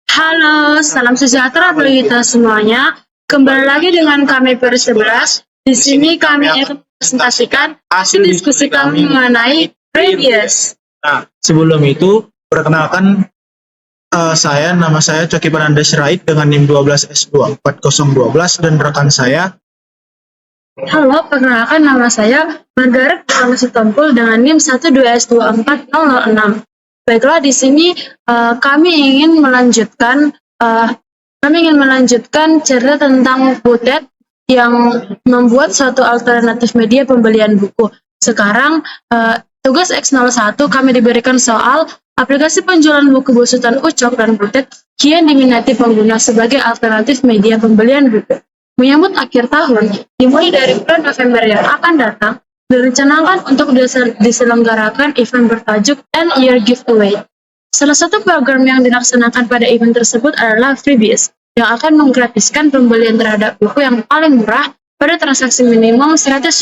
Halo, salam sejahtera bagi kita semuanya. Kembali lagi dengan kami Per11. Di sini kami akan presentasikan hasil diskusi kami mengenai previous. Nah, sebelum itu, perkenalkan nama saya Coki Fernanda Sirait dengan NIM 12S24012 dan rekan saya. Halo, perkenalkan nama saya Margaret Sitompul dengan NIM 12S24006. Baiklah, di sini kami ingin melanjutkan cerita tentang Butet yang membuat suatu alternatif media pembelian buku. Sekarang tugas X01 kami diberikan soal aplikasi penjualan buku besutan Ucok dan Butet kian diminati pengguna sebagai alternatif media pembelian buku. Menyambut akhir tahun, dimulai dari bulan November yang akan datang, direncanakan untuk diselenggarakan event bertajuk End Year Giveaway. Salah satu program yang dilaksanakan pada event tersebut adalah Freebies, yang akan menggratiskan pembelian terhadap buku yang paling murah pada transaksi minimum $100.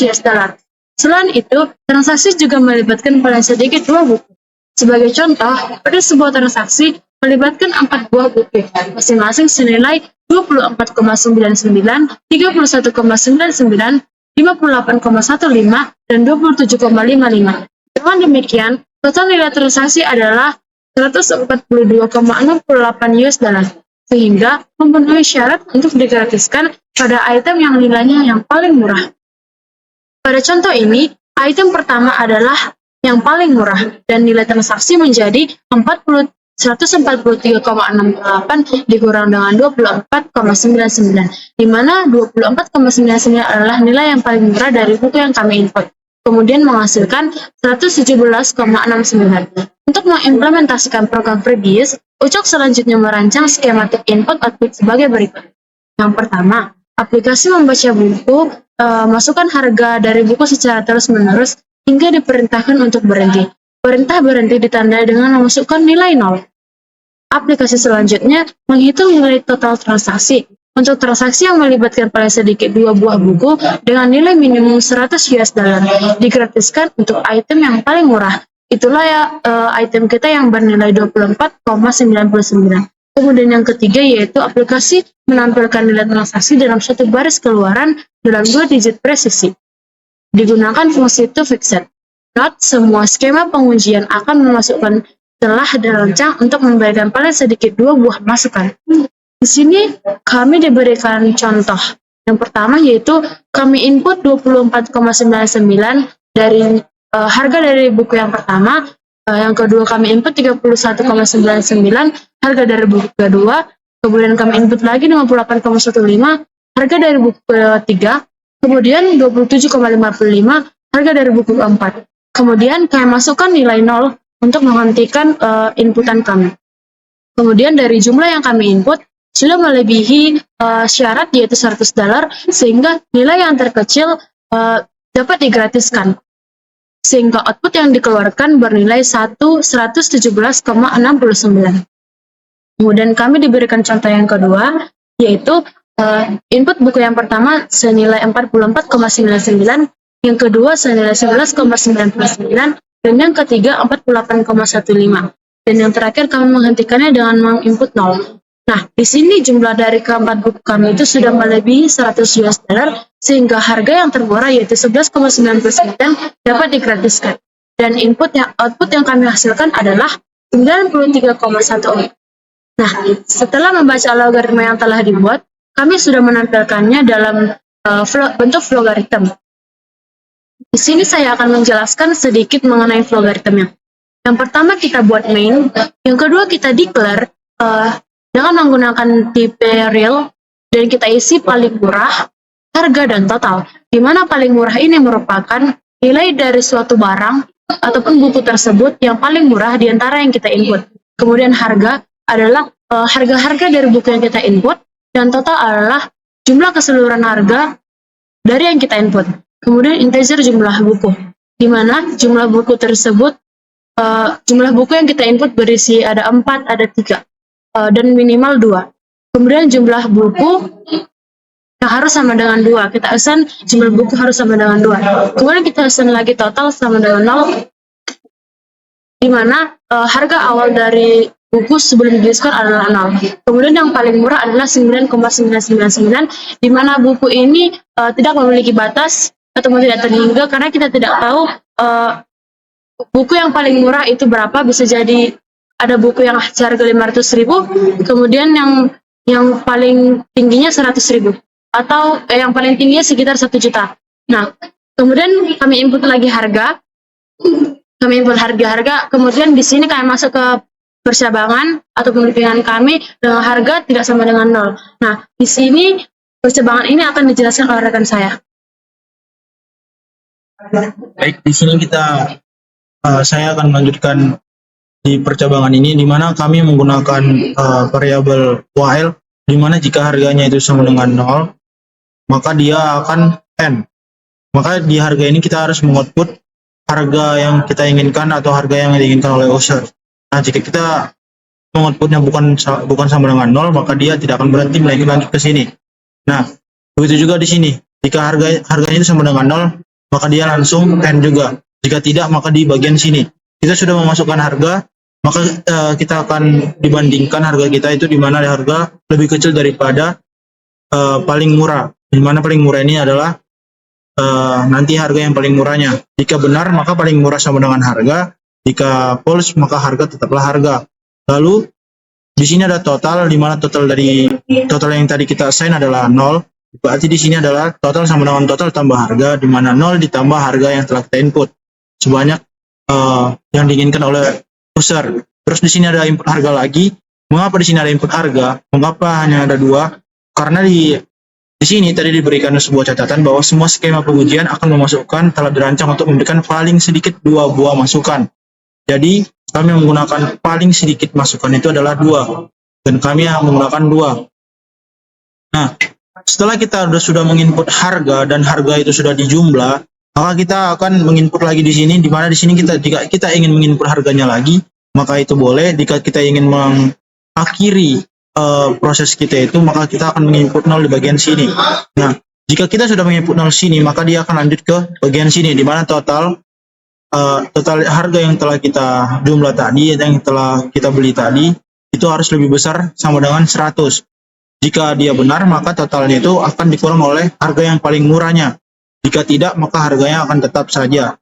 Selain itu, transaksi juga melibatkan paling sedikit 2 buku. Sebagai contoh, pada sebuah transaksi melibatkan 4 buah buku, masing-masing senilai 24,99, 31,99, 58,15, dan 27,55. Dengan demikian, total nilai transaksi adalah $142,68, sehingga memenuhi syarat untuk digratiskan pada item yang nilainya yang paling murah. Pada contoh ini, item pertama adalah yang paling murah, dan nilai transaksi menjadi 143,68 dikurang dengan 24,99, di mana 24,99 adalah nilai yang paling murah dari buku yang kami input, kemudian menghasilkan 117,69. Untuk mengimplementasikan program Freebies, Ucok selanjutnya merancang skematik input-output sebagai berikut. Yang pertama, aplikasi membaca buku, masukkan harga dari buku secara terus-menerus hingga diperintahkan untuk berhenti. Perintah berhenti ditandai dengan memasukkan nilai 0. Aplikasi selanjutnya menghitung nilai total transaksi. Untuk transaksi yang melibatkan paling sedikit 2 buah buku dengan nilai minimum $100 digratiskan untuk item yang paling murah. Itulah ya item kita yang bernilai 24,99. Kemudian yang ketiga yaitu aplikasi menampilkan nilai transaksi dalam satu baris keluaran dalam 2 digit presisi. Digunakan fungsi toFixed. Note, semua skema pengujian akan memasukkan telah dirancang untuk memberikan paling sedikit 2 buah masukan. Di sini kami diberikan contoh. Yang pertama yaitu kami input 24,99 dari harga dari buku yang pertama. Yang kedua kami input 31,99 harga dari buku kedua. Kemudian kami input lagi 58,15 harga dari buku ketiga. Kemudian 27,55 harga dari buku keempat. Kemudian kami masukkan nilai 0 untuk menghentikan inputan kami. Kemudian dari jumlah yang kami input sudah melebihi syarat yaitu $100, sehingga nilai yang terkecil dapat digratiskan. Sehingga output yang dikeluarkan bernilai 117,69. Kemudian kami diberikan contoh yang kedua, yaitu input buku yang pertama senilai 44,99, yang kedua senilai 11,99, dan yang ketiga 48,15. Dan yang terakhir kami menghentikannya dengan menginput 0. Nah, di sini jumlah dari keempat buku kami itu sudah melebihi $100, sehingga harga yang termurah yaitu 11,99 dapat digratiskan. Dan output yang kami hasilkan adalah 93,1. Nah, setelah membaca logaritma yang telah dibuat, kami sudah menampilkannya dalam bentuk logaritma. Di sini saya akan menjelaskan sedikit mengenai logaritmnya. Yang pertama kita buat main, yang kedua kita declare dengan menggunakan tipe real, dan kita isi paling murah, harga, dan total. Di mana paling murah ini merupakan nilai dari suatu barang ataupun buku tersebut yang paling murah di antara yang kita input. Kemudian harga adalah harga-harga dari buku yang kita input, dan total adalah jumlah keseluruhan harga dari yang kita input. Kemudian integer jumlah buku, di mana jumlah buku tersebut, jumlah buku yang kita input berisi ada 4, ada 3, dan minimal 2. Kemudian jumlah buku yang harus sama dengan 2. Kita assign jumlah buku harus sama dengan 2. Kemudian kita assign lagi total sama dengan 0, di mana harga awal dari buku sebelum diskon adalah 0. Kemudian yang paling murah adalah 9,999, di mana buku ini tidak memiliki batas atau tidak terhingga, karena kita tidak tahu buku yang paling murah itu berapa. Bisa jadi ada buku yang harga 500.000, kemudian yang paling tingginya 100.000, atau yang paling tingginya sekitar 1 juta. Nah, kemudian kami input lagi harga, kemudian di sini kami masuk ke percabangan atau pembimbingan kami dengan harga tidak sama dengan 0. Nah, di sini percabangan ini akan dijelaskan oleh rekan saya. Baik, di sini saya akan melanjutkan di percabangan ini, di mana kami menggunakan variabel while, di mana jika harganya itu sama dengan 0, maka dia akan N. Maka di harga ini kita harus mengoutput harga yang kita inginkan atau harga yang diinginkan oleh user. Nah, jika kita mengoutputnya bukan sama dengan 0, maka dia tidak akan berhenti lanjut ke sini. Nah, begitu juga di sini. Jika harganya itu sama dengan 0, maka dia langsung N juga. Jika tidak, maka di bagian sini kita sudah memasukkan harga, maka kita akan dibandingkan harga kita itu di mana ada harga lebih kecil daripada paling murah. Di mana paling murah ini adalah nanti harga yang paling murahnya. Jika benar, maka paling murah sama dengan harga. Jika false, maka harga tetaplah harga. Lalu di sini ada total, di mana total yang tadi kita assign adalah 0. Berarti di sini adalah total sama dengan total tambah harga, di mana 0 ditambah harga yang telah kita input sebanyak yang diinginkan oleh user. Terus di sini ada input harga lagi. Mengapa di sini ada input harga? Mengapa hanya ada 2? Karena di sini tadi diberikan sebuah catatan bahwa semua skema pengujian akan telah dirancang untuk memberikan paling sedikit 2 buah masukan. Jadi kami menggunakan paling sedikit masukan itu adalah 2, dan kami menggunakan 2. Nah, setelah kita sudah menginput harga dan harga itu sudah dijumlah, maka kita akan menginput lagi di sini, di mana di sini jika kita ingin menginput harganya lagi, maka itu boleh. Jika kita ingin mengakhiri proses kita itu, maka kita akan menginput 0 di bagian sini. Nah, jika kita sudah menginput 0 sini, maka dia akan lanjut ke bagian sini, di mana total harga yang telah kita jumlah tadi, yang telah kita beli tadi, itu harus lebih besar sama dengan 100. Jika dia benar, maka totalnya itu akan dikurang oleh harga yang paling murahnya. Jika tidak, maka harganya akan tetap saja.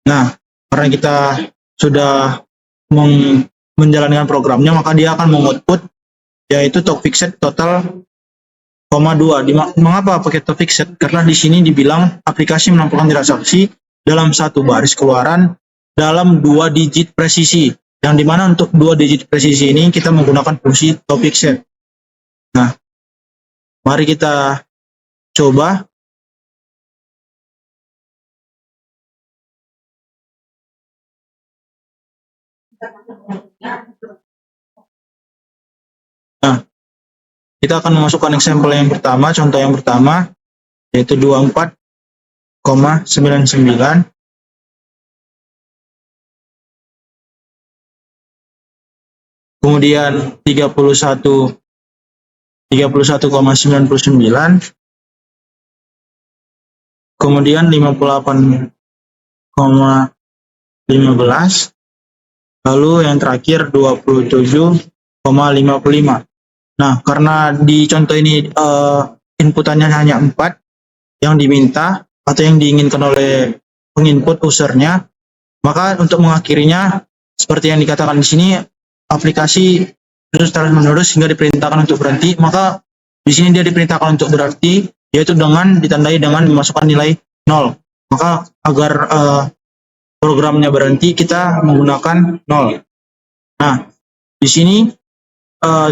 Nah, karena kita sudah menjalankan programnya, maka dia akan mengoutput yaitu top fixed total, 2. Mengapa pakai top fixed? Karena di sini dibilang aplikasi menampilkan transaksi dalam satu baris keluaran dalam 2 digit presisi. Yang dimana untuk 2 digit presisi ini kita menggunakan fungsi top fixed. Nah, mari kita coba. Nah, kita akan memasukkan example yang pertama, contoh yang pertama, yaitu 24,99. Kemudian 31,99. Kemudian 58,15. Lalu yang terakhir 27,55. Nah, karena di contoh ini inputannya hanya 4 yang diminta atau yang diinginkan oleh penginput usernya, maka untuk mengakhirinya seperti yang dikatakan di sini, aplikasi terus-menerus hingga diperintahkan untuk berhenti. Maka di sini dia diperintahkan untuk berhenti, yaitu dengan ditandai dengan memasukkan nilai 0. Maka agar programnya berhenti, kita menggunakan 0. Nah, di sini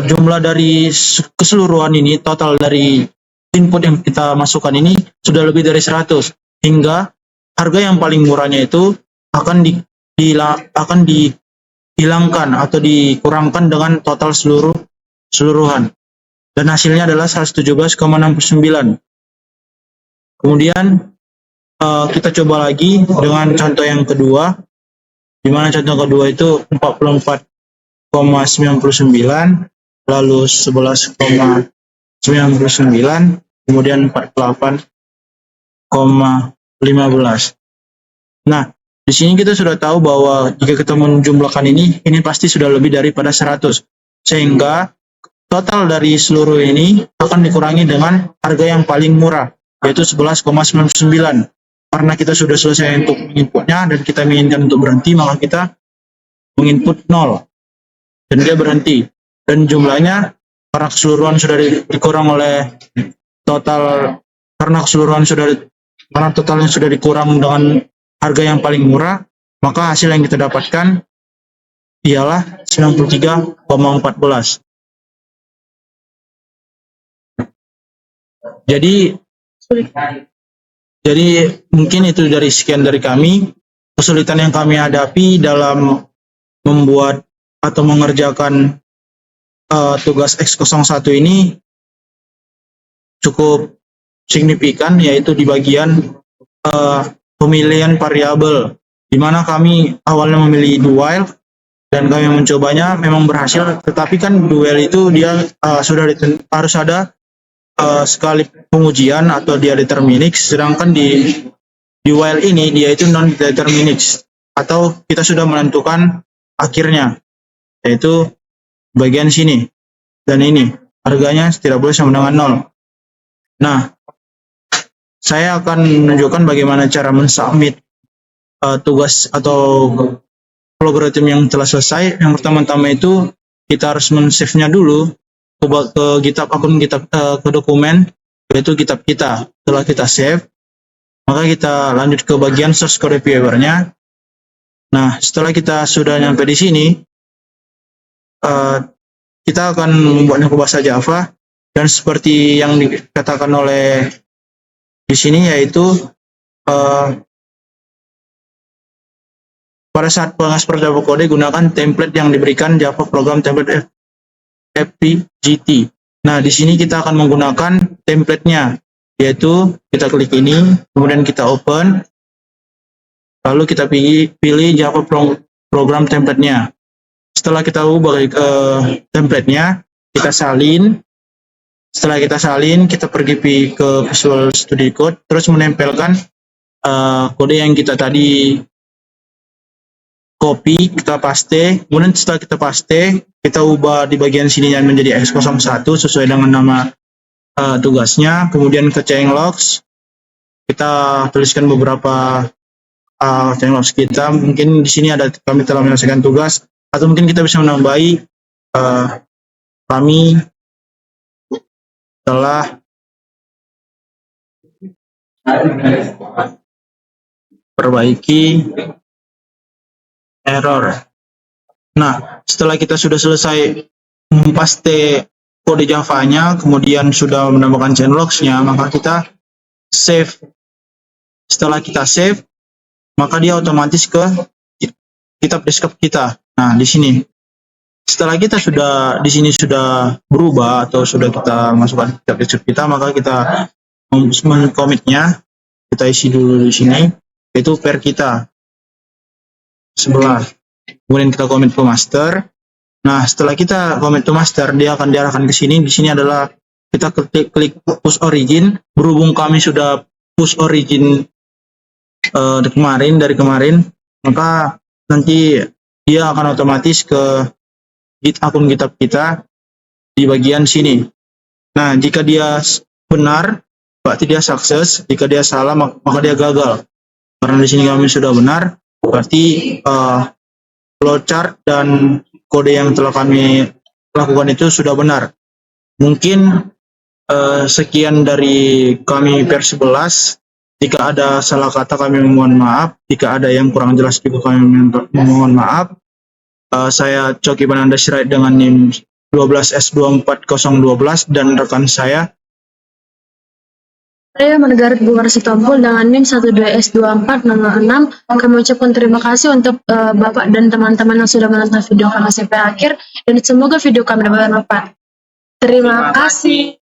jumlah dari keseluruhan ini, total dari input yang kita masukkan ini sudah lebih dari 100, hingga harga yang paling murahnya itu akan dihilangkan atau dikurangkan dengan total seluruhan, dan hasilnya adalah 117,69. Kemudian kita coba lagi dengan contoh yang kedua, di mana contoh kedua itu 44,99, lalu 11,99, kemudian 48,15. Nah, Di sini kita sudah tahu bahwa jika kita menjumlahkan ini pasti sudah lebih daripada 100. Sehingga total dari seluruh ini akan dikurangi dengan harga yang paling murah, yaitu 11,99. Karena kita sudah selesai untuk menginputnya dan kita menginginkan untuk berhenti, maka kita menginput 0 dan dia berhenti. Dan jumlahnya karena keseluruhan sudah dikurang oleh total, karena totalnya sudah dikurang dengan harga yang paling murah, maka hasil yang kita dapatkan ialah 93,14. Jadi mungkin itu dari sekian dari kami. Kesulitan yang kami hadapi dalam membuat atau mengerjakan tugas X01 ini cukup signifikan, yaitu di bagian pemilihan variabel, di mana kami awalnya memilih dual dan kami mencobanya memang berhasil, tetapi kan dual itu dia harus ada sekali pengujian atau dia determinix, sedangkan di while ini dia itu non determinix, atau kita sudah menentukan akhirnya, yaitu bagian sini dan ini harganya tidak boleh sama dengan 0. Nah, saya akan menunjukkan bagaimana cara mensubmit tugas atau logaritma yang telah selesai. Yang pertama-tama itu kita harus men-save-nya dulu ke akun GitHub, ke dokumen, yaitu GitHub kita. Setelah kita save, maka kita lanjut ke bagian source code reviewer-nya. Nah, setelah kita sudah nyampe di sini, kita akan membuatnya ke bahasa Java, dan seperti yang dikatakan oleh di sini, yaitu pada saat pengekspor Java kode, gunakan template yang diberikan Java Program Template FPGT. Nah, di sini kita akan menggunakan template-nya, yaitu kita klik ini, kemudian kita open, lalu kita pilih Java Program Template-nya. Setelah kita ubah template-nya, kita salin. Setelah kita salin, kita pergi ke Visual Studio Code, terus menempelkan kode yang kita tadi copy, kita paste. Kemudian setelah kita paste, kita ubah di bagian sininya menjadi X01 sesuai dengan nama tugasnya. Kemudian ke changelogs, kita tuliskan beberapa changelogs kita. Mungkin di sini ada kami telah menyelesaikan tugas, atau mungkin kita bisa menambahi kami telah perbaiki error. Nah, setelah kita sudah selesai mempaste kode Java-nya, kemudian sudah menambahkan changelogs-nya, maka kita save. Setelah kita save, maka dia otomatis ke GitHub desktop kita. Nah, di sini. Setelah kita sudah di sini sudah berubah atau sudah kita masukkan GitHub desktop kita, maka kita men-commit-nya, kita isi dulu di sini, yaitu var kita 11. Kemudian kita commit ke master. Nah, setelah kita commit to master, dia akan diarahkan ke sini. Di sini adalah kita klik push origin. Berhubung kami sudah push origin dari kemarin, maka nanti dia akan otomatis ke akun GitHub kita di bagian sini. Nah, jika dia benar, berarti dia sukses. Jika dia salah, maka dia gagal. Karena di sini kami sudah benar, berarti flowchart dan kode yang telah kami lakukan itu sudah benar. Mungkin sekian dari kami versi 11. Jika ada salah kata kami mohon maaf. Jika ada yang kurang jelas juga kami mohon maaf. Saya Coki Bananda Sirait dengan NIM 12S24012 dan rekan saya Menegarit Bungar Sitompul dengan NIM 12S24006. Kami ucapkan terima kasih untuk Bapak dan teman-teman yang sudah menonton video kami sampai akhir, dan semoga video kami dapat bermanfaat. Terima kasih.